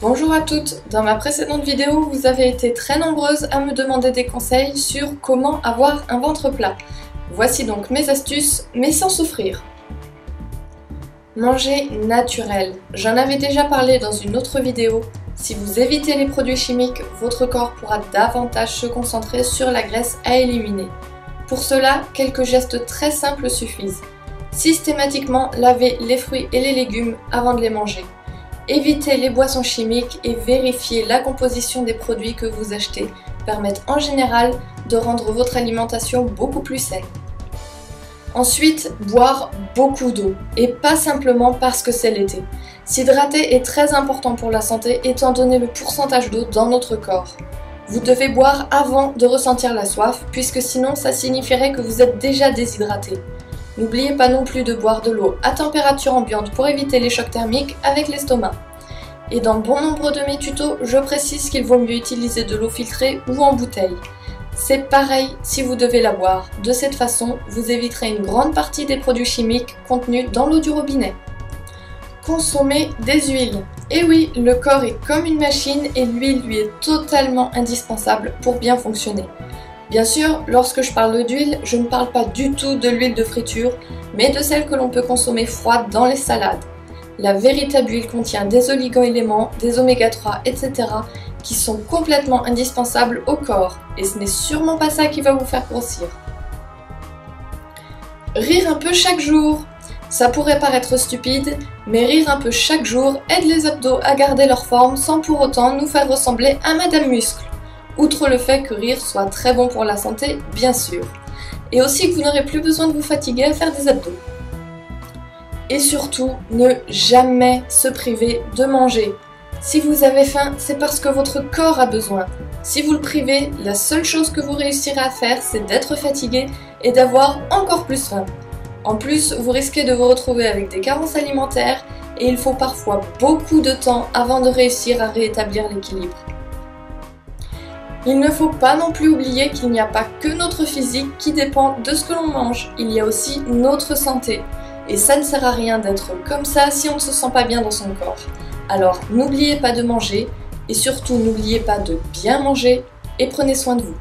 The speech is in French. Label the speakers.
Speaker 1: Bonjour à toutes, dans ma précédente vidéo, vous avez été très nombreuses à me demander des conseils sur comment avoir un ventre plat. Voici donc mes astuces, mais sans souffrir. Manger naturel. J'en avais déjà parlé dans une autre vidéo. Si vous évitez les produits chimiques, votre corps pourra davantage se concentrer sur la graisse à éliminer. Pour cela, quelques gestes très simples suffisent. Systématiquement laver les fruits et les légumes avant de les manger. Évitez les boissons chimiques et vérifiez la composition des produits que vous achetez permettent en général de rendre votre alimentation beaucoup plus saine. Ensuite, boire beaucoup d'eau et pas simplement parce que c'est l'été. S'hydrater est très important pour la santé étant donné le pourcentage d'eau dans notre corps. Vous devez boire avant de ressentir la soif puisque sinon ça signifierait que vous êtes déjà déshydraté. N'oubliez pas non plus de boire de l'eau à température ambiante pour éviter les chocs thermiques avec l'estomac. Et dans bon nombre de mes tutos, je précise qu'il vaut mieux utiliser de l'eau filtrée ou en bouteille. C'est pareil si vous devez la boire. De cette façon, vous éviterez une grande partie des produits chimiques contenus dans l'eau du robinet. Consommez des huiles. Et oui, le corps est comme une machine et l'huile lui est totalement indispensable pour bien fonctionner. Bien sûr, lorsque je parle d'huile, je ne parle pas du tout de l'huile de friture, mais de celle que l'on peut consommer froide dans les salades. La véritable huile contient des oligo-éléments, des oméga 3, etc. qui sont complètement indispensables au corps, et ce n'est sûrement pas ça qui va vous faire grossir. Rire un peu chaque jour. Ça pourrait paraître stupide, mais rire un peu chaque jour aide les abdos à garder leur forme sans pour autant nous faire ressembler à Madame Muscle. Outre le fait que rire soit très bon pour la santé, bien sûr. Et aussi que vous n'aurez plus besoin de vous fatiguer à faire des abdos. Et surtout, ne jamais se priver de manger. Si vous avez faim, c'est parce que votre corps a besoin. Si vous le privez, la seule chose que vous réussirez à faire, c'est d'être fatigué et d'avoir encore plus faim. En plus, vous risquez de vous retrouver avec des carences alimentaires et il faut parfois beaucoup de temps avant de réussir à rétablir l'équilibre. Il ne faut pas non plus oublier qu'il n'y a pas que notre physique qui dépend de ce que l'on mange, il y a aussi notre santé. Et ça ne sert à rien d'être comme ça si on ne se sent pas bien dans son corps. Alors n'oubliez pas de manger et surtout n'oubliez pas de bien manger et prenez soin de vous.